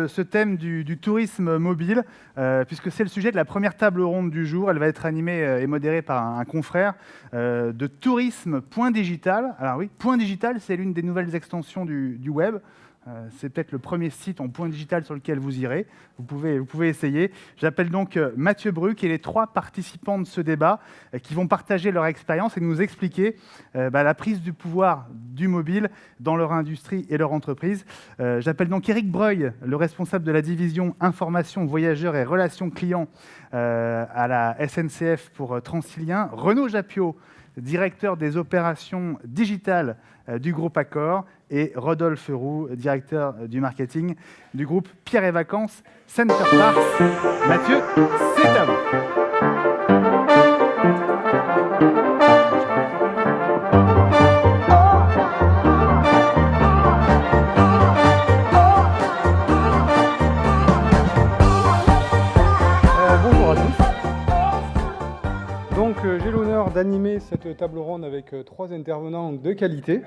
Ce thème du tourisme mobile, puisque c'est le sujet de la première table ronde du jour. Elle va être animée et modérée par un confrère de tourisme.digital. Alors oui, Point Digital, c'est l'une des nouvelles extensions du web. C'est peut-être le premier site en point digital sur lequel vous irez. Vous pouvez essayer. J'appelle donc Mathieu Bruck et les trois participants de ce débat qui vont partager leur expérience et nous expliquer la prise du pouvoir du mobile dans leur industrie et leur entreprise. J'appelle donc Éric Breuil, le responsable de la division information voyageurs et relations clients à la SNCF pour Transilien, Renaud Jappiot, directeur des opérations digitales du groupe Accor, et Rodolphe Roux, directeur du marketing du groupe Pierre et Vacances Center Parks. Mathieu, c'est à vous. Bonjour à tous. Donc j'ai l'honneur d'animer cette table ronde avec trois intervenants de qualité.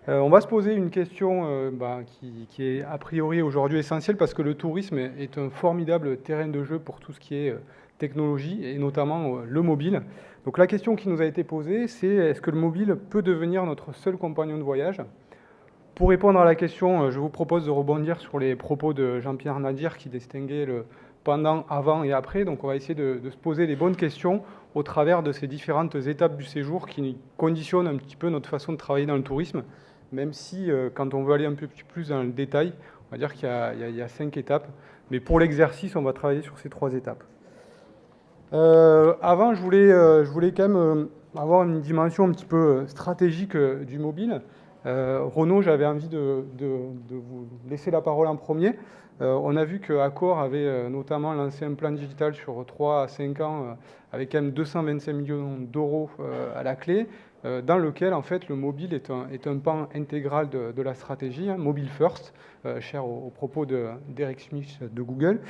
On va se poser une question qui est a priori aujourd'hui essentielle parce que le tourisme est un formidable terrain de jeu pour tout ce qui est technologie et notamment le mobile. Donc la question qui nous a été posée, c'est est-ce que le mobile peut devenir notre seul compagnon de voyage ? Pour répondre à la question, je vous propose de rebondir sur les propos de Jean-Pierre Nadir qui distinguait le pendant, avant et après. Donc on va essayer de se poser les bonnes questions au travers de ces différentes étapes du séjour qui conditionnent un petit peu notre façon de travailler dans le tourisme, même si quand on veut aller un peu plus dans le détail, on va dire qu'il y a 5 étapes. Mais pour l'exercice, on va travailler sur ces 3 étapes. Avant, je voulais quand même avoir une dimension un petit peu stratégique du mobile. Renaud, j'avais envie de vous laisser la parole en premier. On a vu qu'Accor avait notamment lancé un plan digital sur 3 à 5 ans avec quand même 225 millions d'euros à la clé, dans lequel en fait le mobile est un pan intégral de la stratégie, hein, mobile first, cher aux propos d'Eric Schmidt de Google.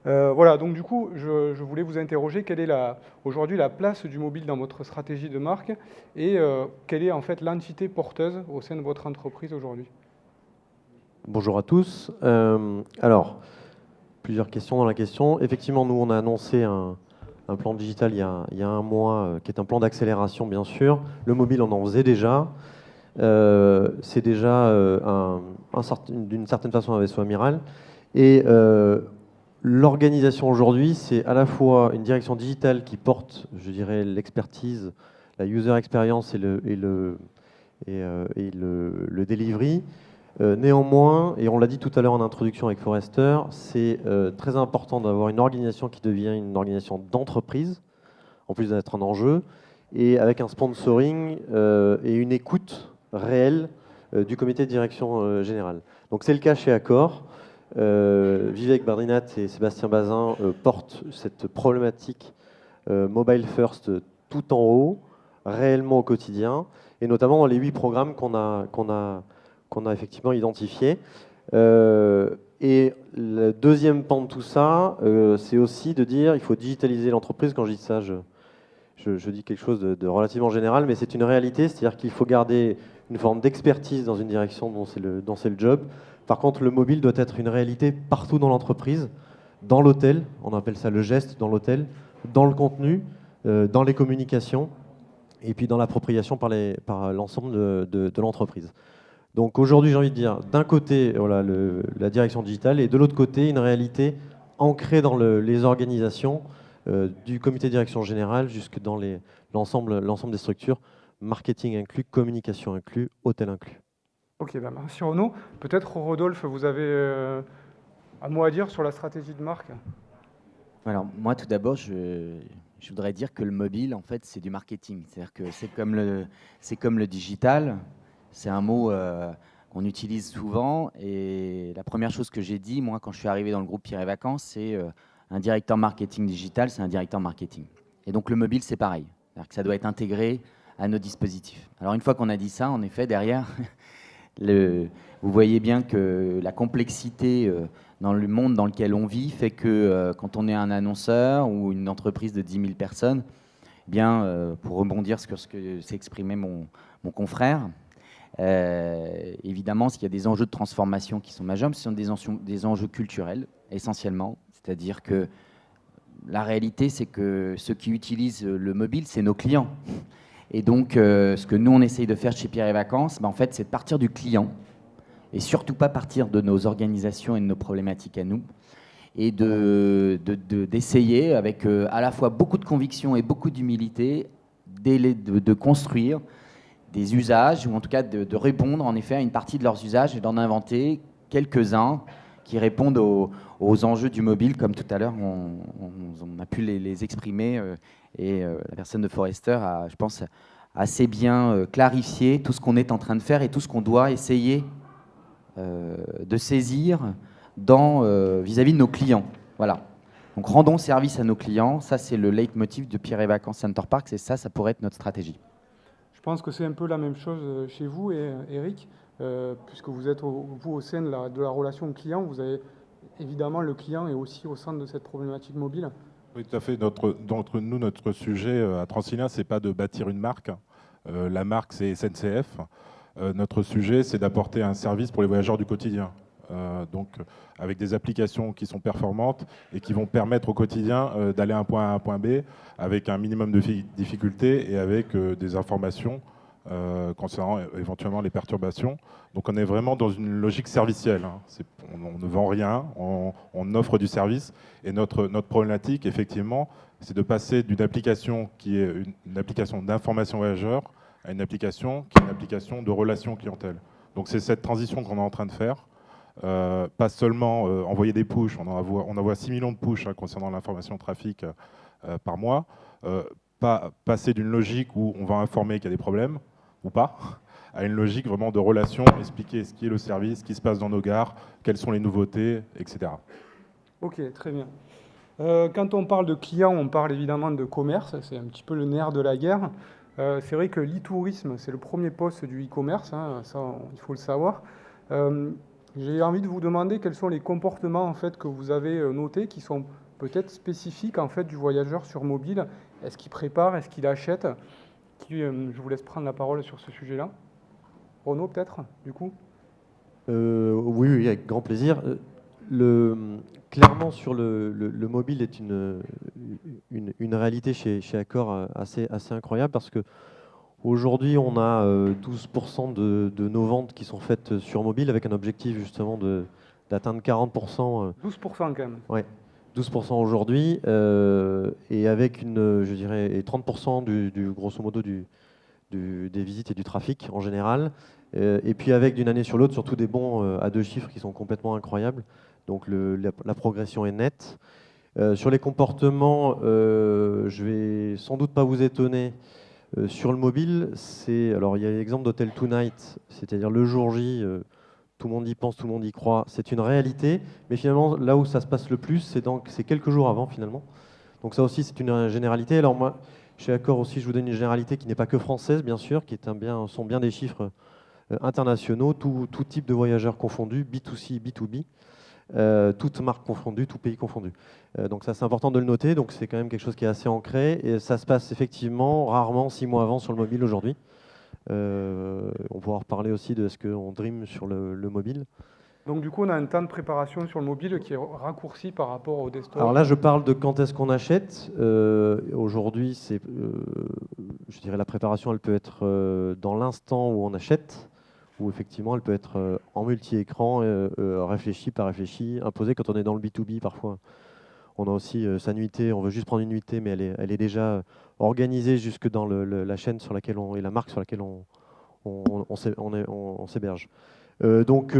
Voilà, donc du coup, je voulais vous interroger quelle est aujourd'hui la place du mobile dans votre stratégie de marque et quelle est en fait l'entité porteuse au sein de votre entreprise aujourd'hui. Bonjour à tous. Alors, plusieurs questions dans la question. Effectivement, nous, on a annoncé un plan digital il y a un mois, qui est un plan d'accélération, bien sûr. Le mobile, on en faisait déjà. C'est déjà d'une certaine façon un vaisseau amiral. Et l'organisation aujourd'hui, c'est à la fois une direction digitale qui porte, je dirais, l'expertise, la user experience et le delivery. Néanmoins, et on l'a dit tout à l'heure en introduction avec Forrester, c'est très important d'avoir une organisation qui devient une organisation d'entreprise, en plus d'être un enjeu, et avec un sponsoring et une écoute réelle du comité de direction générale. Donc c'est le cas chez Accor. Vivek Bardinat et Sébastien Bazin portent cette problématique mobile first tout en haut, réellement au quotidien, et notamment dans les 8 programmes qu'on a effectivement identifiés. Et le deuxième pan de tout ça, c'est aussi de dire qu'il faut digitaliser l'entreprise. Quand je dis ça, je dis quelque chose de relativement général, mais c'est une réalité, c'est-à-dire qu'il faut garder une forme d'expertise dans une direction dont c'est le job. Par contre, le mobile doit être une réalité partout dans l'entreprise, dans l'hôtel, on appelle ça le geste dans l'hôtel, dans le contenu, dans les communications, et puis dans l'appropriation par l'ensemble de l'entreprise. Donc aujourd'hui, j'ai envie de dire, d'un côté, voilà, la direction digitale, et de l'autre côté, une réalité ancrée dans les organisations, du comité de direction générale jusque dans l'ensemble des structures, marketing inclus, communication inclus, hôtel inclus. Ok, merci Renaud. Peut-être Rodolphe, vous avez un mot à dire sur la stratégie de marque ? Alors moi, tout d'abord, je voudrais dire que le mobile, en fait, c'est du marketing. C'est-à-dire que c'est comme le digital. C'est un mot qu'on utilise souvent. Et la première chose que j'ai dit, moi, quand je suis arrivé dans le groupe Pierre et Vacances, c'est un directeur marketing digital, c'est un directeur marketing. Et donc le mobile, c'est pareil. C'est-à-dire que ça doit être intégré à nos dispositifs. Alors une fois qu'on a dit ça, en effet, derrière, vous voyez bien que la complexité dans le monde dans lequel on vit fait que quand on est un annonceur ou une entreprise de 10 000 personnes, eh bien, pour rebondir sur ce que s'est exprimé mon confrère, Évidemment, s'il y a des enjeux de transformation qui sont majeurs, mais ce sont des enjeux culturels essentiellement. C'est-à-dire que la réalité, c'est que ceux qui utilisent le mobile, c'est nos clients. Et donc, ce que nous, on essaye de faire chez Pierre et Vacances, ben, en fait, c'est de partir du client et surtout pas partir de nos organisations et de nos problématiques à nous, et d'essayer, avec à la fois beaucoup de conviction et beaucoup d'humilité, de construire des usages, ou en tout cas de répondre en effet à une partie de leurs usages et d'en inventer quelques-uns qui répondent aux enjeux du mobile, comme tout à l'heure on a pu les exprimer, et la personne de Forrester a, je pense, assez bien clarifié tout ce qu'on est en train de faire et tout ce qu'on doit essayer de saisir vis-à-vis de nos clients. Voilà. Donc rendons service à nos clients, ça c'est le leitmotiv de Pierre et Vacances Center Parcs, et ça pourrait être notre stratégie. Je pense que c'est un peu la même chose chez vous, et Eric, puisque vous êtes au sein de la relation client, vous avez évidemment le client est aussi au centre de cette problématique mobile. Oui, tout à fait. Notre sujet à Transilien, c'est pas de bâtir une marque. La marque, c'est SNCF. Notre sujet, c'est d'apporter un service pour les voyageurs du quotidien. Donc, avec des applications qui sont performantes et qui vont permettre au quotidien d'aller d'un point A à un point B avec un minimum de difficultés et avec des informations concernant éventuellement les perturbations. Donc on est vraiment dans une logique servicielle. Hein. On ne vend rien, on offre du service. Et notre problématique, effectivement, c'est de passer d'une application qui est une application d'information voyageur à une application qui est une application de relation clientèle. Donc c'est cette transition qu'on est en train de faire. Pas seulement envoyer des pushs, on envoie 6 millions de pushs concernant l'information trafic par mois. Pas passer d'une logique où on va informer qu'il y a des problèmes, ou pas, à une logique vraiment de relation, expliquer ce qui est le service, ce qui se passe dans nos gares, quelles sont les nouveautés, etc. Ok, très bien. Quand on parle de clients, on parle évidemment de commerce, c'est un petit peu le nerf de la guerre. C'est vrai que l'e-tourisme, c'est le premier poste du e-commerce, hein, ça il faut le savoir. J'ai envie de vous demander quels sont les comportements en fait, que vous avez notés qui sont peut-être spécifiques en fait, du voyageur sur mobile. Est-ce qu'il prépare, est-ce qu'il achète? Je vous laisse prendre la parole sur ce sujet-là. Renaud, peut-être, du coup? Oui, avec grand plaisir. Clairement, sur le mobile est une réalité chez Accor assez incroyable, parce que aujourd'hui, on a 12% de nos ventes qui sont faites sur mobile, avec un objectif justement d'atteindre 40%. 12% quand même. Ouais, 12% aujourd'hui, et avec je dirais, et 30% grosso modo des visites et du trafic en général. Et puis avec d'une année sur l'autre, surtout des bons à 2 chiffres qui sont complètement incroyables. Donc la progression est nette. Sur les comportements, je vais sans doute pas vous étonner. Sur le mobile, alors il y a l'exemple d'Hotel Tonight, c'est-à-dire le jour J, tout le monde y pense, tout le monde y croit, c'est une réalité, mais finalement là où ça se passe le plus, c'est quelques jours avant finalement. Donc ça aussi c'est une généralité. Alors moi, chez Accor aussi, je vous donne une généralité qui n'est pas que française bien sûr, qui sont bien des chiffres internationaux, tout type de voyageurs confondus, B2C, B2B. Toutes marques confondues, tout pays confondu. Donc ça c'est important de le noter, donc c'est quand même quelque chose qui est assez ancré, et ça se passe effectivement rarement 6 mois avant sur le mobile aujourd'hui. On pourra reparler aussi de ce qu'on dream sur le mobile. Donc du coup on a un temps de préparation sur le mobile qui est raccourci par rapport au desktop. Alors là je parle de quand est-ce qu'on achète. Aujourd'hui je dirais la préparation elle peut être dans l'instant où on achète, où effectivement elle peut être en multi-écran, réfléchie, pas réfléchie, imposée quand on est dans le B2B parfois. On a aussi sa nuitée, on veut juste prendre une nuitée, mais elle est déjà organisée jusque dans la chaîne sur laquelle et la marque sur laquelle on s'héberge. Donc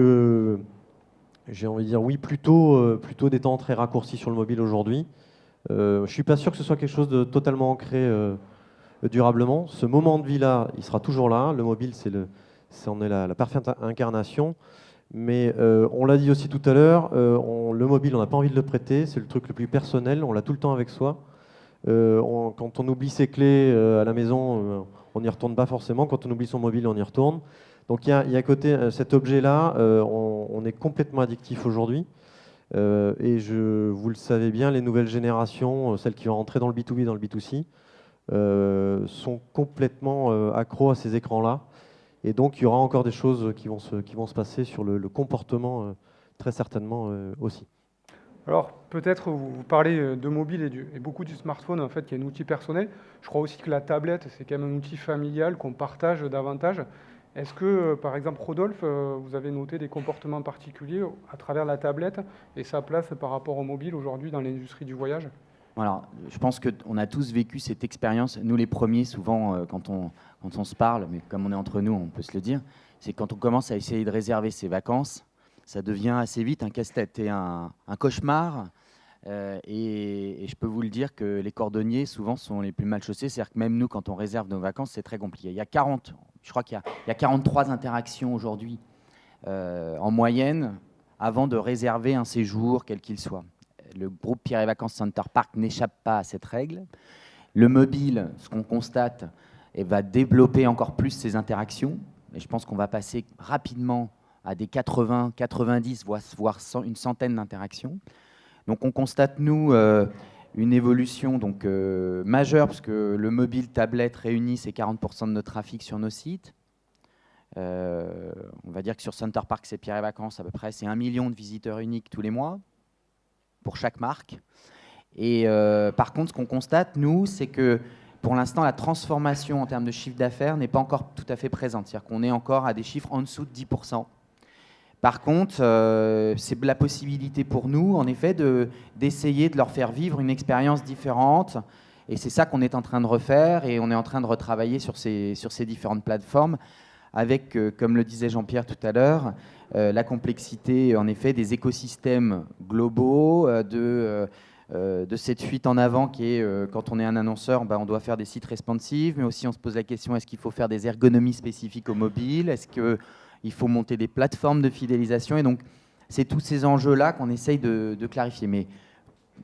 j'ai envie de dire oui, plutôt des temps très raccourcis sur le mobile aujourd'hui. Je ne suis pas sûr que ce soit quelque chose de totalement ancré durablement. Ce moment de vie-là, il sera toujours là. Le mobile, c'en est la parfaite incarnation. Mais on l'a dit aussi tout à l'heure, le mobile, on n'a pas envie de le prêter, c'est le truc le plus personnel, on l'a tout le temps avec soi. Quand on oublie ses clés à la maison, on n'y retourne pas forcément. Quand on oublie son mobile, on y retourne. Donc il y a à côté cet objet-là, on est complètement addictif aujourd'hui. Et vous le savez bien, les nouvelles générations, celles qui vont rentrer dans le B2B et dans le B2C, sont complètement accros à ces écrans-là. Et donc, il y aura encore des choses qui vont se passer sur le comportement, très certainement aussi. Alors, peut-être vous parlez de mobile et beaucoup du smartphone, en fait, qui est un outil personnel. Je crois aussi que la tablette, c'est quand même un outil familial qu'on partage davantage. Est-ce que, par exemple, Rodolphe, vous avez noté des comportements particuliers à travers la tablette et sa place par rapport au mobile aujourd'hui dans l'industrie du voyage? Alors, je pense qu'on a tous vécu cette expérience. Nous, les premiers, souvent, quand on se parle, mais comme on est entre nous, on peut se le dire, c'est quand on commence à essayer de réserver ses vacances, ça devient assez vite un casse-tête et un cauchemar. Et je peux vous le dire que les cordonniers, souvent, sont les plus mal chaussés. C'est-à-dire que même nous, quand on réserve nos vacances, c'est très compliqué. Je crois qu'il y a 43 interactions aujourd'hui, en moyenne, avant de réserver un séjour, quel qu'il soit. Le groupe Pierre et Vacances Center Park n'échappe pas à cette règle. Le mobile, ce qu'on constate, va développer encore plus ces interactions. Et je pense qu'on va passer rapidement à des 80, 90, voire 100, une centaine d'interactions. Donc on constate, nous, une évolution majeure, parce que le mobile tablette réunit ces 40% de notre trafic sur nos sites. On va dire que sur Center Park, c'est Pierre et Vacances, à peu près, c'est 1 million de visiteurs uniques tous les mois, pour chaque marque. Et par contre, ce qu'on constate, nous, c'est que pour l'instant, la transformation en termes de chiffre d'affaires n'est pas encore tout à fait présente. C'est-à-dire qu'on est encore à des chiffres en dessous de 10%. Par contre, c'est la possibilité pour nous, en effet, d'essayer de leur faire vivre une expérience différente. Et c'est ça qu'on est en train de refaire, et on est en train de retravailler sur ces différentes plateformes, avec, comme le disait Jean-Pierre tout à l'heure, la complexité, en effet, des écosystèmes globaux, de cette fuite en avant qui est, quand on est un annonceur, on doit faire des sites responsives, mais aussi on se pose la question, est-ce qu'il faut faire des ergonomies spécifiques au mobile? Est-ce qu'il faut monter des plateformes de fidélisation? Et donc, c'est tous ces enjeux-là qu'on essaye de clarifier. Mais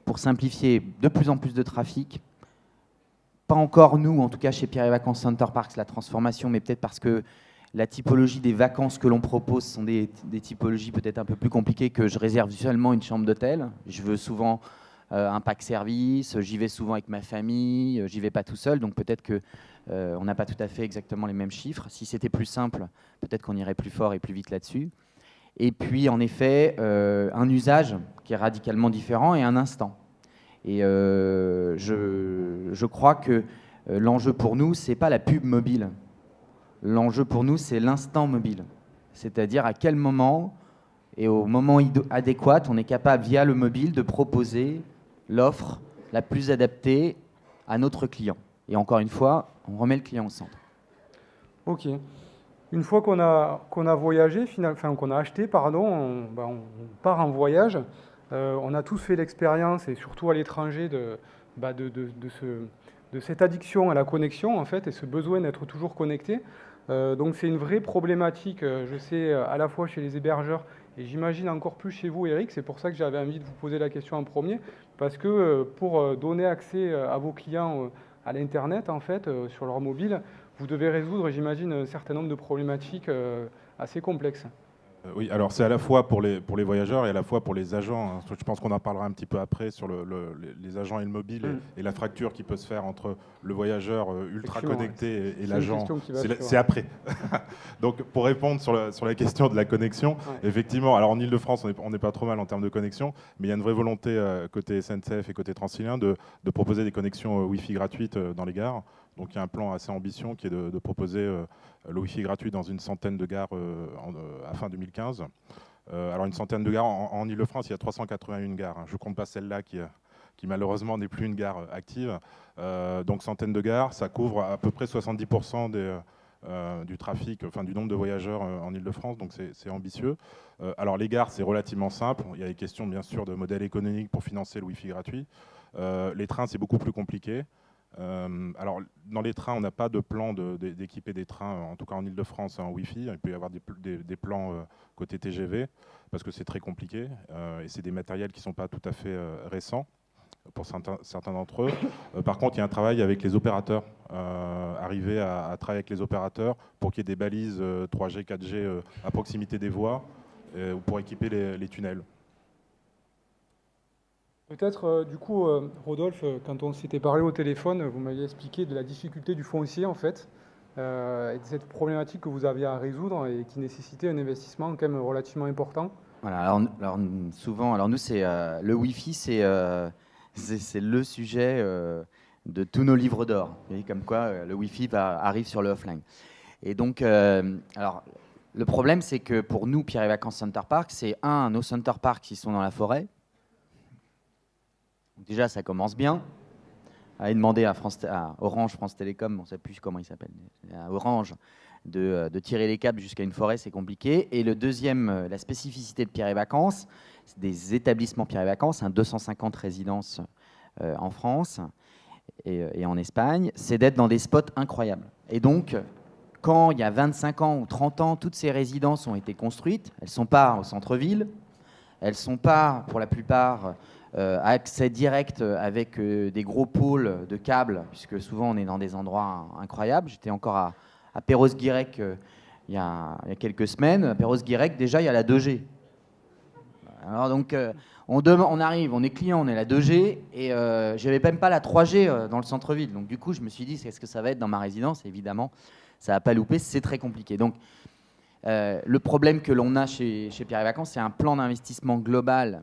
pour simplifier, de plus en plus de trafic, pas encore nous, en tout cas chez Pierre et Vacances Center Parks, la transformation, mais peut-être parce que la typologie des vacances que l'on propose sont des typologies peut-être un peu plus compliquées, que je réserve seulement une chambre d'hôtel. Je veux souvent un pack service, j'y vais souvent avec ma famille, j'y vais pas tout seul, donc peut-être qu'on n'a pas tout à fait exactement les mêmes chiffres. Si c'était plus simple, peut-être qu'on irait plus fort et plus vite là-dessus. Et puis en effet, un usage qui est radicalement différent et un instant. Et je crois que l'enjeu pour nous, c'est pas la pub mobile. L'enjeu pour nous, c'est l'instant mobile. C'est-à-dire à quel moment et au moment adéquat, on est capable, via le mobile, de proposer l'offre la plus adaptée à notre client. Et encore une fois, on remet le client au centre. Ok. Une fois qu'on a voyagé, qu'on a acheté, on part en voyage. On a tous fait l'expérience, et surtout à l'étranger, de cette addiction à la connexion, en fait, et ce besoin d'être toujours connecté. Donc c'est une vraie problématique, je sais, à la fois chez les hébergeurs, et j'imagine encore plus chez vous, Eric. C'est pour ça que j'avais envie de vous poser la question en premier, parce que pour donner accès à vos clients à l'Internet, en fait, sur leur mobile, vous devez résoudre, j'imagine, un certain nombre de problématiques assez complexes. Oui, alors c'est à la fois pour les voyageurs et à la fois pour les agents. Je pense qu'on en parlera un petit peu après sur les agents et le mobile et la fracture qui peut se faire entre le voyageur ultra connecté et l'agent. C'est après. Donc pour répondre sur la question de la connexion, effectivement, alors en Ile-de-France, on n'est pas trop mal en termes de connexion, mais il y a une vraie volonté côté SNCF et côté Transilien de proposer des connexions Wi-Fi gratuites dans les gares. Donc il y a un plan assez ambitieux qui est de proposer le Wi-Fi gratuit dans une centaine de gares à fin 2015. Alors une centaine de gares, en Ile-de-France, il y a 381 gares. Je ne compte pas celle-là qui malheureusement n'est plus une gare active. Donc centaine de gares, ça couvre à peu près 70% du trafic, enfin du nombre de voyageurs en Ile-de-France, donc c'est ambitieux. Alors les gares, c'est relativement simple. Il y a des questions bien sûr de modèle économique pour financer le Wi-Fi gratuit. Les trains, c'est beaucoup plus compliqué. Alors, dans les trains, on n'a pas de plan d'équiper des trains, en tout cas en Ile-de-France, en Wi-Fi. Il peut y avoir des plans côté TGV, parce que c'est très compliqué, et c'est des matériels qui ne sont pas tout à fait récents, pour certains d'entre eux. Par contre, il y a un travail avec les opérateurs, arriver à travailler avec les opérateurs pour qu'il y ait des balises 3G, 4G à proximité des voies, pour équiper les tunnels. Peut-être, du coup, Rodolphe, quand on s'était parlé au téléphone, vous m'aviez expliqué de la difficulté du foncier, en fait. et de cette problématique que vous aviez à résoudre et qui nécessitait un investissement quand même relativement important. Voilà, alors, souvent, alors nous, c'est le Wi-Fi, c'est le sujet de tous nos livres d'or. Vous voyez, comme quoi le Wi-Fi arrive sur le offline. Et donc, alors, le problème, c'est que pour nous, Pierre et Vacances Center Park, c'est nos Center Parks qui sont dans la forêt. Donc déjà, ça commence bien. Aller demander à Orange, France Télécom, on ne sait plus comment il s'appelle, à Orange, de tirer les câbles jusqu'à une forêt, c'est compliqué. Et le deuxième, la spécificité de Pierre et Vacances, c'est des établissements Pierre et Vacances, 250 résidences en France et en Espagne, c'est d'être dans des spots incroyables. Et donc, quand il y a 25 ans ou 30 ans, toutes ces résidences ont été construites, elles ne sont pas au centre-ville, elles ne sont pas, pour la plupart, à accès direct avec des gros pôles de câbles, puisque souvent on est dans des endroits incroyables. J'étais encore à Perros-Guirec il y a quelques semaines. À Perros-Guirec, déjà, il y a la 2G. Alors donc, on arrive, on est client, on est la 2G, et je n'avais même pas la 3G dans le centre-ville. Donc du coup, je me suis dit, est-ce que ça va être dans ma résidence? Évidemment, ça va pas louper, c'est très compliqué. Donc, le problème que l'on a chez Pierre et Vacances, c'est un plan d'investissement global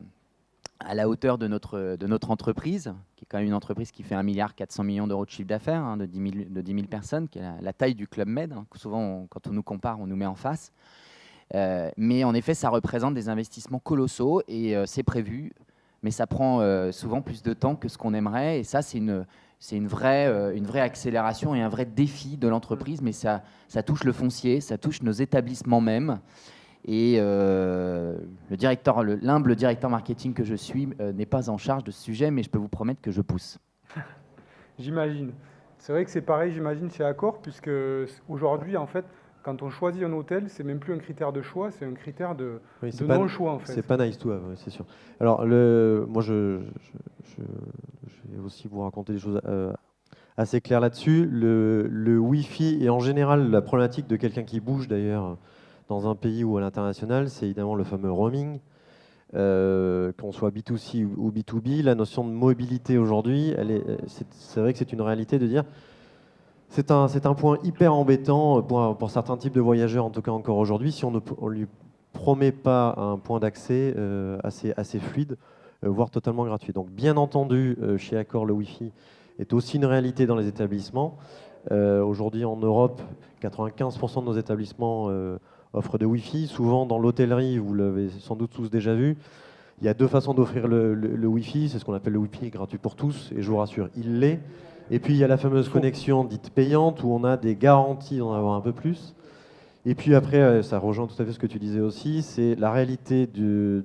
à la hauteur de notre entreprise, qui est quand même une entreprise qui fait 1,4 milliard d'euros de chiffre d'affaires, de 10 000 personnes, qui est la taille du Club Med. Souvent, quand on nous compare, on nous met en face. Mais en effet, ça représente des investissements colossaux et c'est prévu, mais ça prend souvent plus de temps que ce qu'on aimerait. Et ça, c'est une vraie accélération et un vrai défi de l'entreprise, mais ça touche le foncier, ça touche nos établissements même. Et l'humble directeur marketing que je suis n'est pas en charge de ce sujet, mais je peux vous promettre que je pousse. J'imagine. C'est vrai que c'est pareil, j'imagine, chez Accor, puisque aujourd'hui, en fait, quand on choisit un hôtel, c'est même plus un critère de choix, c'est un critère de non-choix, en fait. C'est pas nice to have, c'est sûr. Alors, moi, je vais aussi vous raconter des choses assez claires là-dessus. Le Wi-Fi et en général, la problématique de quelqu'un qui bouge, d'ailleurs, dans un pays ou à l'international, c'est évidemment le fameux roaming. Qu'on soit B2C ou B2B, la notion de mobilité aujourd'hui, c'est vrai que c'est une réalité de dire c'est un point hyper embêtant pour certains types de voyageurs, en tout cas encore aujourd'hui, si on ne lui promet pas un point d'accès assez fluide, voire totalement gratuit. Donc bien entendu, chez Accor, le Wi-Fi est aussi une réalité dans les établissements. Aujourd'hui en Europe, 95% de nos établissements offrent de Wi-Fi. Souvent dans l'hôtellerie, vous l'avez sans doute tous déjà vu, il y a deux façons d'offrir le Wi-Fi. C'est ce qu'on appelle le Wi-Fi gratuit pour tous, et je vous rassure, il l'est. Et puis il y a la fameuse connexion dite payante, où on a des garanties d'en avoir un peu plus. Et puis après, ça rejoint tout à fait ce que tu disais aussi, c'est la réalité de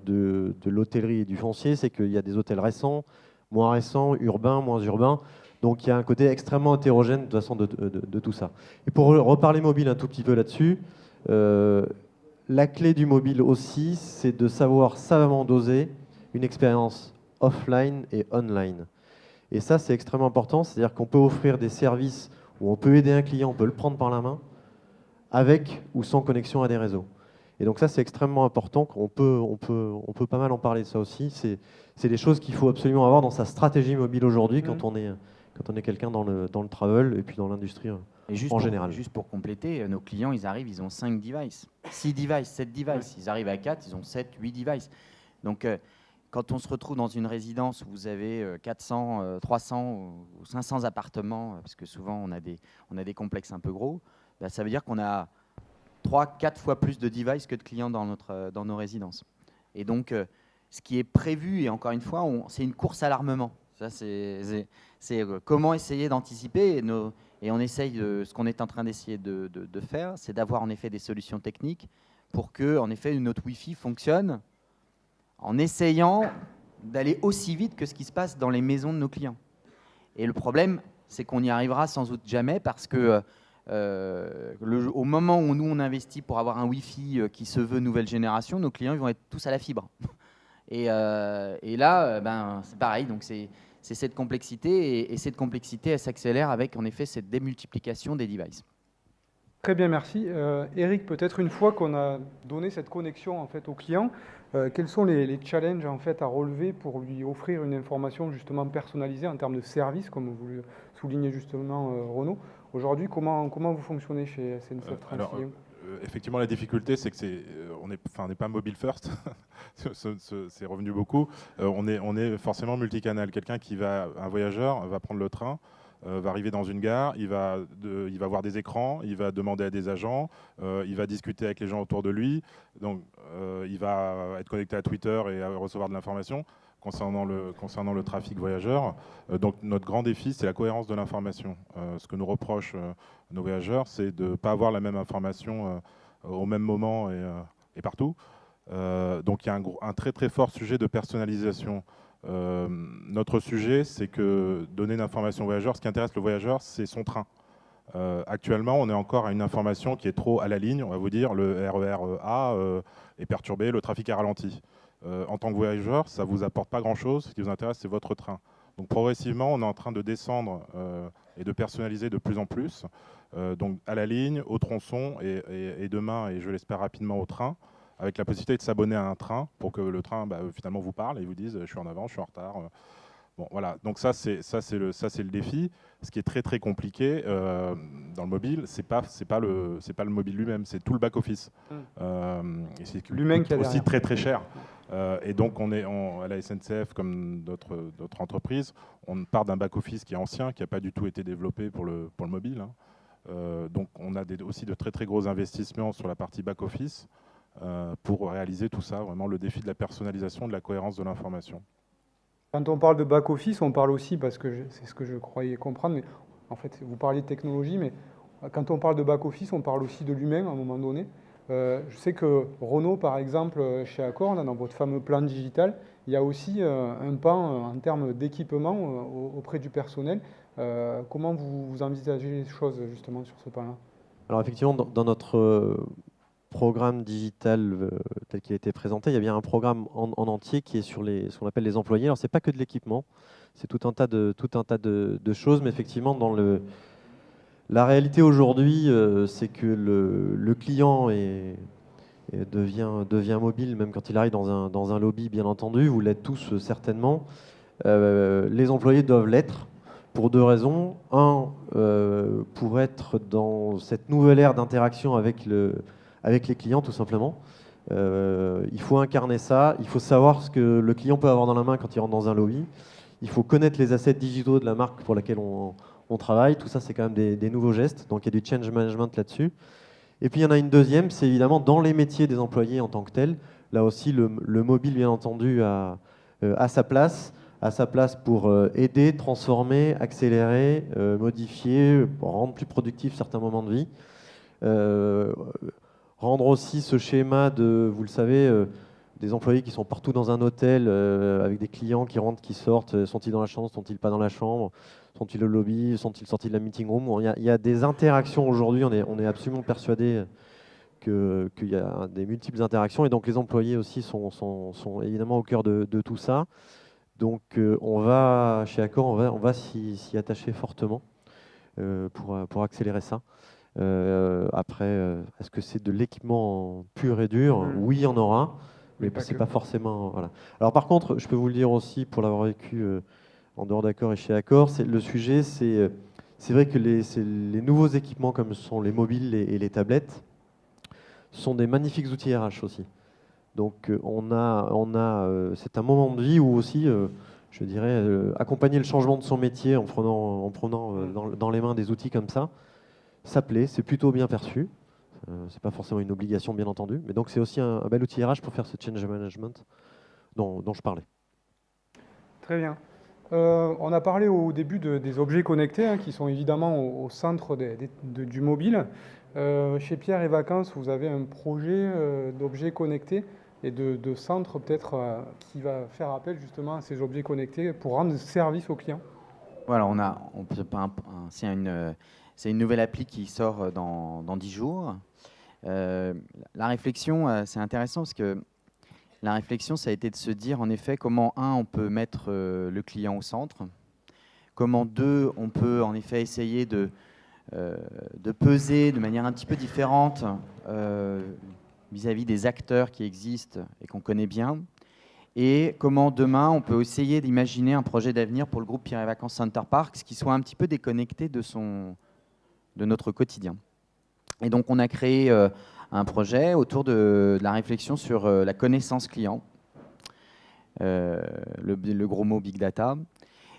l'hôtellerie et du foncier, c'est qu'il y a des hôtels récents, moins récents, urbains, moins urbains. Donc il y a un côté extrêmement hétérogène de toute façon de tout ça. Et pour reparler mobile un tout petit peu là-dessus, la clé du mobile aussi, c'est de savoir savamment doser une expérience offline et online. Et ça, c'est extrêmement important, c'est-à-dire qu'on peut offrir des services où on peut aider un client, on peut le prendre par la main, avec ou sans connexion à des réseaux. Et donc ça, c'est extrêmement important, on peut pas mal en parler de ça aussi. C'est des choses qu'il faut absolument avoir dans sa stratégie mobile aujourd'hui quand on est quelqu'un dans le travel et puis dans l'industrie en général. Juste pour compléter, nos clients, ils arrivent, ils ont 5 devices, 6 devices, 7 devices. Ils arrivent à 4, ils ont 7, 8 devices. Donc, quand on se retrouve dans une résidence où vous avez 400, 300 ou 500 appartements, parce que souvent on a des complexes un peu gros, bah, ça veut dire qu'on a 3-4 fois plus de devices que de clients dans nos résidences. Et donc, ce qui est prévu, et encore une fois, c'est une course à l'armement. Ça, c'est comment essayer d'anticiper. Et on essaye ce qu'on est en train d'essayer de faire, c'est d'avoir en effet des solutions techniques pour que, en effet, notre Wi-Fi fonctionne en essayant d'aller aussi vite que ce qui se passe dans les maisons de nos clients. Et le problème, c'est qu'on n'y arrivera sans doute jamais parce que au moment où nous on investit pour avoir un Wi-Fi qui se veut nouvelle génération, nos clients ils vont être tous à la fibre. Et là, c'est pareil. Donc c'est cette complexité et cette complexité, elle s'accélère avec en effet cette démultiplication des devices. Très bien, merci. Eric, peut-être une fois qu'on a donné cette connexion en fait au client, quels sont les challenges en fait à relever pour lui offrir une information justement personnalisée en termes de service, comme vous le soulignez justement Renaud, Aujourd'hui, comment vous fonctionnez chez SNCF Francilien? Effectivement, la difficulté, c'est que on n'est pas mobile first, c'est revenu beaucoup. On est forcément multicanal. Un voyageur va prendre le train, va arriver dans une gare, il va voir des écrans, il va demander à des agents, il va discuter avec les gens autour de lui, donc il va être connecté à Twitter et recevoir de l'information concernant le trafic voyageur. Donc notre grand défi, c'est la cohérence de l'information. Ce que nous reprochent nos voyageurs, c'est de ne pas avoir la même information au même moment et partout. Donc il y a un très très fort sujet de personnalisation. Notre sujet, c'est que donner une information au voyageur, ce qui intéresse le voyageur, c'est son train. Actuellement, on est encore à une information qui est trop à la ligne. On va vous dire le RER A est perturbé, le trafic est ralenti. En tant que voyageur, ça ne vous apporte pas grand-chose. Ce qui vous intéresse, c'est votre train. Donc progressivement, on est en train de descendre et de personnaliser de plus en plus. Donc à la ligne, au tronçon et demain, et je l'espère rapidement au train, avec la possibilité de s'abonner à un train pour que le train finalement vous parle et vous dise je suis en avance, je suis en retard. Bon, voilà, donc ça c'est le défi. Ce qui est très très compliqué dans le mobile, c'est pas le mobile lui-même, c'est tout le back office. Et c'est L'humain qui a aussi derrière. très très cher. Et donc à la SNCF comme d'autres entreprises, on part d'un back office qui est ancien, qui n'a pas du tout été développé pour le mobile. Hein. Donc on a aussi de très très gros investissements sur la partie back office pour réaliser tout ça, vraiment le défi de la personnalisation, de la cohérence de l'information. Quand on parle de back-office, on parle aussi, parce que c'est ce que je croyais comprendre, mais en fait, vous parliez de technologie, mais quand on parle de back-office, on parle aussi de l'humain à un moment donné. Je sais que Renault, par exemple, chez Accor, dans votre fameux plan digital, il y a aussi un pan en termes d'équipement auprès du personnel. Comment vous envisagez les choses justement sur ce pan-là? Alors effectivement, dans notre programme digital tel qu'il a été présenté, il y a bien un programme en entier qui est sur ce qu'on appelle les employés. Alors c'est pas que de l'équipement, c'est tout un tas de choses, mais effectivement la réalité aujourd'hui, c'est que le client devient mobile même quand il arrive dans un lobby, bien entendu. Vous l'êtes tous certainement. Les employés doivent l'être pour deux raisons. Un, pour être dans cette nouvelle ère d'interaction avec les clients, tout simplement. Il faut incarner ça, il faut savoir ce que le client peut avoir dans la main quand il rentre dans un lobby. Il faut connaître les assets digitaux de la marque pour laquelle on travaille. Tout ça, c'est quand même des nouveaux gestes. Donc, il y a du change management là-dessus. Et puis, il y en a une deuxième, c'est évidemment dans les métiers des employés en tant que tels. Là aussi, le mobile, bien entendu, a sa place. À sa place pour aider, transformer, accélérer, modifier, rendre plus productif certains moments de vie. Rendre aussi ce schéma de, vous le savez, des employés qui sont partout dans un hôtel, avec des clients qui rentrent, qui sortent, sont-ils dans la chambre, sont-ils pas dans la chambre, sont-ils au lobby, sont-ils sortis de la meeting room. Bon, il y a des interactions aujourd'hui, on est absolument persuadé qu'il y a des multiples interactions, et donc les employés aussi sont évidemment au cœur de tout ça. Donc chez Accor, on va s'y attacher fortement pour accélérer ça. Après, est-ce que c'est de l'équipement pur et dur? Oui, il y en aura, mais c'est pas forcément. Voilà. Alors par contre, je peux vous le dire aussi, pour l'avoir vécu en dehors d'Accor et chez Accor, le sujet, c'est vrai que les nouveaux équipements comme sont les mobiles et les tablettes sont des magnifiques outils RH aussi. Donc c'est un moment de vie où aussi, je dirais, accompagner le changement de son métier en prenant dans les mains des outils comme ça plaît, c'est plutôt bien perçu. C'est pas forcément une obligation, bien entendu, mais donc c'est aussi un bel outil RH pour faire ce change management dont je parlais. Très bien. On a parlé au début des objets connectés, hein, qui sont évidemment au centre du mobile. Chez Pierre et Vacances, vous avez un projet d'objets connectés et de centre peut-être qui va faire appel justement à ces objets connectés pour rendre service aux clients. Voilà, c'est une nouvelle appli qui sort dans 10 jours. La réflexion, c'est intéressant parce que la réflexion, ça a été de se dire en effet comment, on peut mettre le client au centre, comment, on peut en effet essayer de peser de manière un petit peu différente vis-à-vis des acteurs qui existent et qu'on connaît bien, et comment demain on peut essayer d'imaginer un projet d'avenir pour le groupe Pierre et Vacances Center Parcs qui soit un petit peu déconnecté de de notre quotidien. Et donc, on a créé un projet autour de la réflexion sur la connaissance client, le gros mot Big Data.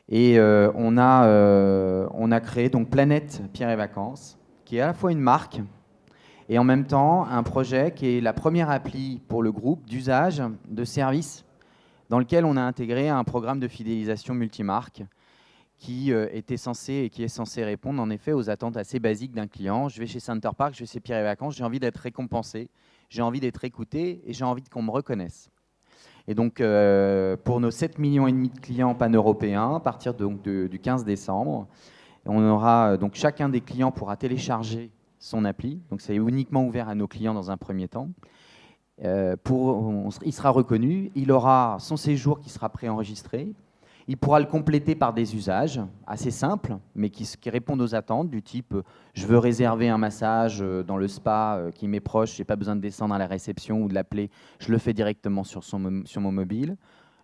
Et on a créé donc Planète Pierre et Vacances, qui est à la fois une marque et en même temps un projet qui est la première appli pour le groupe d'usage de services dans lequel on a intégré un programme de fidélisation multimarque qui était censé et qui est censé répondre en effet aux attentes assez basiques d'un client. Je vais chez Center Park, je vais chez Pierre et Vacances, j'ai envie d'être récompensé, j'ai envie d'être écouté et j'ai envie qu'on me reconnaisse. Et donc, pour nos 7,5 millions de clients pan-européens, à partir donc du 15 décembre, on aura, donc chacun des clients pourra télécharger son appli. Donc, c'est uniquement ouvert à nos clients dans un premier temps. Il sera reconnu, il aura son séjour qui sera préenregistré. Il pourra le compléter par des usages assez simples, mais qui répondent aux attentes, du type je veux réserver un massage dans le spa qui m'est proche, je n'ai pas besoin de descendre à la réception ou de l'appeler, je le fais directement sur mon mobile.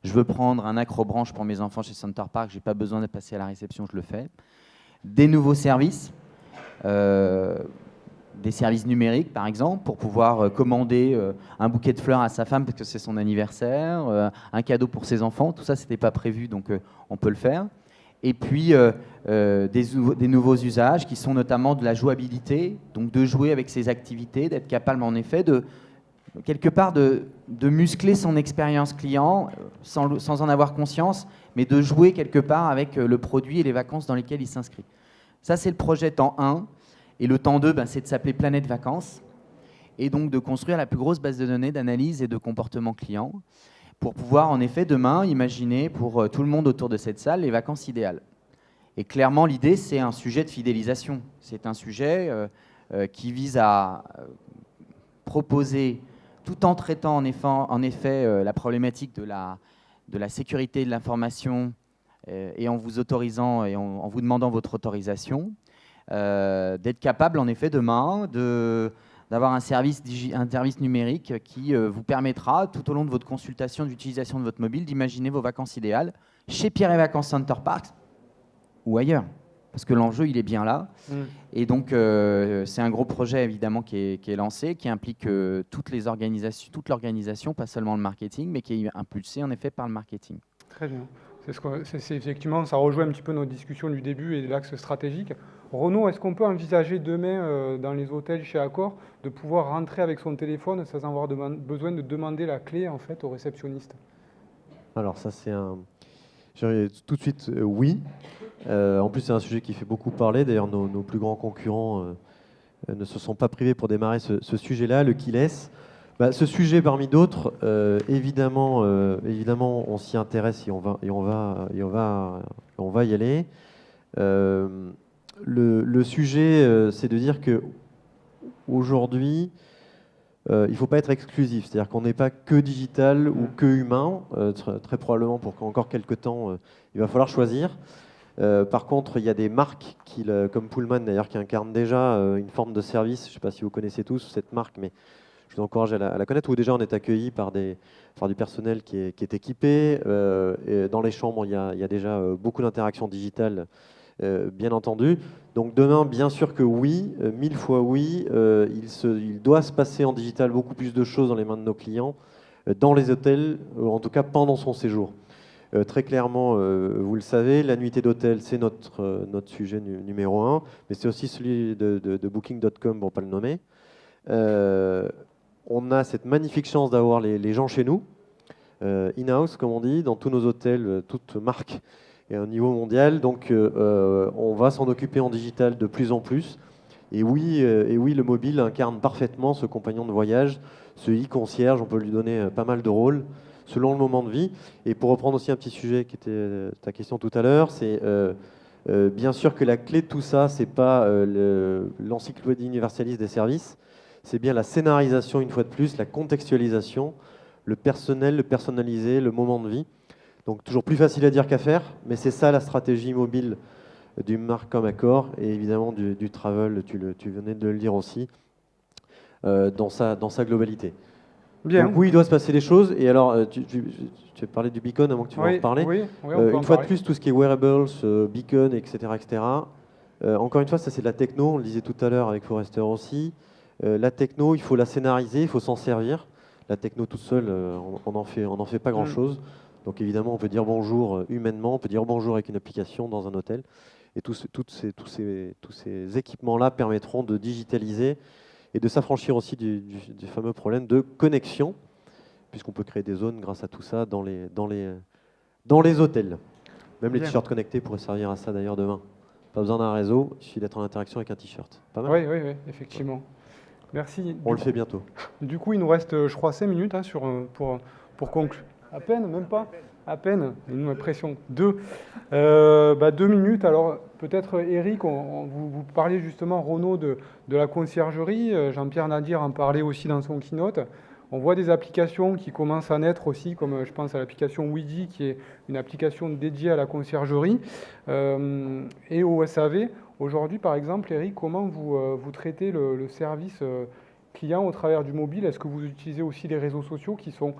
Je veux prendre un accrobranche pour mes enfants chez Center Park, je n'ai pas besoin de passer à la réception, je le fais. Des nouveaux services, des services numériques par exemple, pour pouvoir commander un bouquet de fleurs à sa femme parce que c'est son anniversaire, un cadeau pour ses enfants, tout ça c'était pas prévu donc on peut le faire. Et puis des nouveaux usages qui sont notamment de la jouabilité, donc de jouer avec ses activités, d'être capable en effet de quelque part de muscler son expérience client sans en avoir conscience, mais de jouer quelque part avec le produit et les vacances dans lesquelles il s'inscrit. Ça c'est le projet temps 1. Et le temps 2, c'est de s'appeler Planète Vacances et donc de construire la plus grosse base de données d'analyse et de comportement client pour pouvoir en effet demain imaginer pour tout le monde autour de cette salle les vacances idéales. Et clairement, l'idée, c'est un sujet de fidélisation. C'est un sujet qui vise à proposer, tout en traitant en effet la problématique de la sécurité de l'information et en vous autorisant et en vous demandant votre autorisation, d'être capable en effet demain d'avoir un service numérique qui vous permettra tout au long de votre consultation d'utilisation de votre mobile d'imaginer vos vacances idéales chez Pierre et Vacances Center Park ou ailleurs, parce que l'enjeu il est bien là. Et donc c'est un gros projet évidemment qui est lancé, qui implique toute l'organisation, pas seulement le marketing, mais qui est impulsé en effet par le marketing. Très bien. C'est effectivement, ça rejoint un petit peu nos discussions du début et l'axe stratégique. Renaud, est-ce qu'on peut envisager demain, dans les hôtels chez Accor, de pouvoir rentrer avec son téléphone sans avoir besoin de demander la clé en fait, au réceptionniste? Alors ça, c'est je dirais tout de suite oui. En plus, c'est un sujet qui fait beaucoup parler. D'ailleurs, nos plus grands concurrents ne se sont pas privés pour démarrer ce sujet-là, le keyless. Ce sujet parmi d'autres, évidemment, on s'y intéresse et on va y aller. Le sujet, c'est de dire que aujourd'hui, il ne faut pas être exclusif, c'est-à-dire qu'on n'est pas que digital ou que humain. Très probablement, pour encore quelques temps, il va falloir choisir. Par contre, il y a des marques comme Pullman d'ailleurs, qui incarnent déjà une forme de service. Je ne sais pas si vous connaissez tous cette marque, mais je vous encourage à la connaître, où déjà on est accueilli par du personnel qui est équipé. Et dans les chambres, il y a déjà beaucoup d'interactions digitales, bien entendu. Donc demain, bien sûr que oui, 1000 fois oui, il doit se passer en digital beaucoup plus de choses dans les mains de nos clients, dans les hôtels, en tout cas pendant son séjour. Très clairement, vous le savez, la nuitée d'hôtel, c'est notre sujet numéro 1, mais c'est aussi celui de Booking.com, pour ne pas le nommer. On a cette magnifique chance d'avoir les gens chez nous, in-house, comme on dit, dans tous nos hôtels, toutes marques et au niveau mondial. Donc, on va s'en occuper en digital de plus en plus. Et oui, le mobile incarne parfaitement ce compagnon de voyage, ce e-concierge. On peut lui donner pas mal de rôles selon le moment de vie. Et pour reprendre aussi un petit sujet qui était ta question tout à l'heure, c'est bien sûr que la clé de tout ça, c'est pas l'encyclopédie universaliste des services. C'est bien la scénarisation, une fois de plus, la contextualisation, le personnel, le personnalisé, le moment de vie. Donc toujours plus facile à dire qu'à faire, mais c'est ça la stratégie mobile d'une marque comme Accor et évidemment du travel, tu venais de le dire aussi, dans sa globalité. Bien. Donc oui, il doit se passer des choses. Et alors, tu as parlé du beacon avant que tu vas en parler. Oui, une fois de plus, tout ce qui est wearables, beacon, etc., Encore une fois, ça c'est de la techno, on le disait tout à l'heure avec Forrester aussi. La techno, il faut la scénariser, il faut s'en servir. La techno toute seule, on n'en fait pas grand-chose. Donc évidemment, on peut dire bonjour humainement, on peut dire bonjour avec une application dans un hôtel. Et tous ces équipements-là permettront de digitaliser et de s'affranchir aussi du fameux problème de connexion, puisqu'on peut créer des zones grâce à tout ça dans les hôtels. Même les Bien. t-shirts connectés pourraient servir à ça d'ailleurs demain. Pas besoin d'un réseau, il suffit d'être en interaction avec un t-shirt. Pas mal. Oui, effectivement. Merci. On le fait bientôt. Du coup, il nous reste, je crois, 5 minutes hein, pour conclure. À peine, même pas. À peine, une pression. 2 minutes. Alors, peut-être, Eric, vous parliez justement, Renaud, de la conciergerie. Jean-Pierre Nadir en parlait aussi dans son keynote. On voit des applications qui commencent à naître aussi, comme je pense à l'application Weedy, qui est une application dédiée à la conciergerie et au SAV. Aujourd'hui, par exemple, Eric, comment vous traitez le service client au travers du mobile? Est-ce que vous utilisez aussi les réseaux sociaux qui sont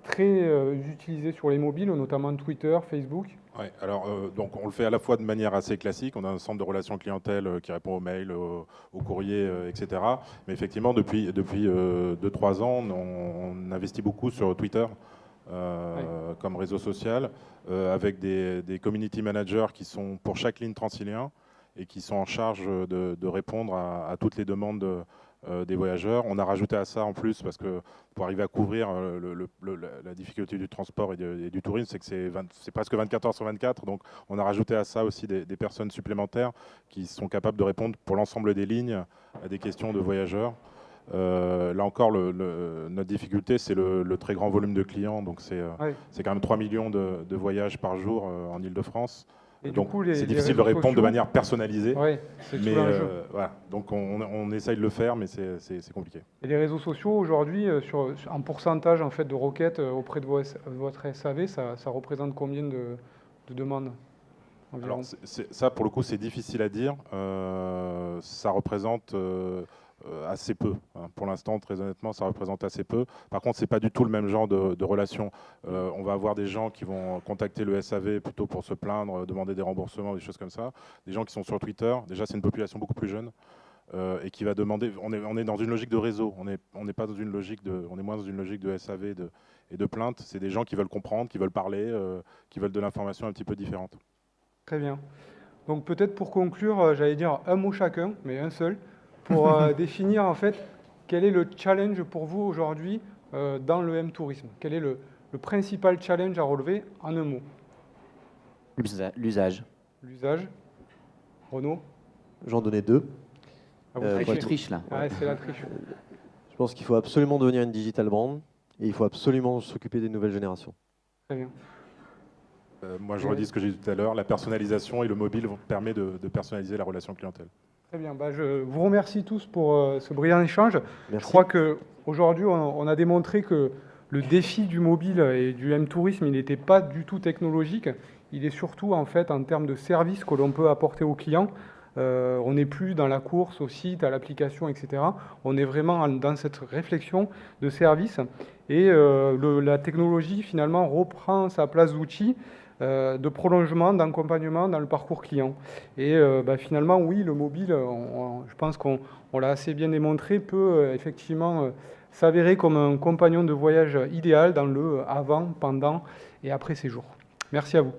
très utilisés sur les mobiles, notamment Twitter, Facebook? Oui, alors donc on le fait à la fois de manière assez classique, on a un centre de relations clientèle qui répond aux mails, aux courriers, etc. Mais effectivement, depuis 2-3 ans, on investit beaucoup sur Twitter comme réseau social, avec des community managers qui sont pour chaque ligne Transilien et qui sont en charge de répondre à toutes les demandes des voyageurs. On a rajouté à ça en plus, parce que pour arriver à couvrir la difficulté du transport et du tourisme, c'est que c'est presque 24 heures sur 24. Donc on a rajouté à ça aussi des personnes supplémentaires qui sont capables de répondre pour l'ensemble des lignes à des questions de voyageurs. Là encore, notre difficulté, c'est le très grand volume de clients. Donc c'est quand même 3 millions de voyages par jour en Ile-de-France. Et donc du coup, c'est difficile de répondre de manière personnalisée. Oui, c'est tout Mais l'enjeu. voilà, donc on essaye de le faire, mais c'est compliqué. Et les réseaux sociaux, aujourd'hui, en pourcentage en fait, de requêtes auprès de votre SAV, ça représente combien de demandes environ? Alors ça, pour le coup, c'est difficile à dire. Ça représente assez peu. Hein. Pour l'instant, très honnêtement, ça représente assez peu. Par contre, c'est pas du tout le même genre de relation. On va avoir des gens qui vont contacter le SAV plutôt pour se plaindre, demander des remboursements, des choses comme ça. Des gens qui sont sur Twitter. Déjà, c'est une population beaucoup plus jeune. Et qui va demander. On est dans une logique de réseau. On n'est pas dans une logique on est moins dans une logique de SAV et de plainte. C'est des gens qui veulent comprendre, qui veulent parler, qui veulent de l'information un petit peu différente. Très bien. Donc peut-être pour conclure, j'allais dire un mot chacun, mais un seul, pour définir en fait quel est le challenge pour vous aujourd'hui dans le M-tourisme. Quel est le principal challenge à relever en un mot? L'usage. L'usage. Renaud? J'en donnais 2. Ah, vous Tu trichez. triches là. Ouais, c'est la triche. Je pense qu'il faut absolument devenir une digital brand et il faut absolument s'occuper des nouvelles générations. Très bien. Moi, je redis ce que j'ai dit tout à l'heure. La personnalisation et le mobile permet de personnaliser la relation clientèle. Très bien. Je vous remercie tous pour ce brillant échange. Merci. Je crois qu'aujourd'hui, on a démontré que le défi du mobile et du M-tourisme, il n'était pas du tout technologique. Il est surtout en fait en termes de services que l'on peut apporter aux clients. On n'est plus dans la course au site, à l'application, etc. On est vraiment dans cette réflexion de service. Et la technologie, finalement, reprend sa place d'outil de prolongement, d'accompagnement dans le parcours client. Et finalement, oui, le mobile, je pense qu'on l'a assez bien démontré, peut effectivement s'avérer comme un compagnon de voyage idéal dans le avant, pendant et après séjour. Merci à vous.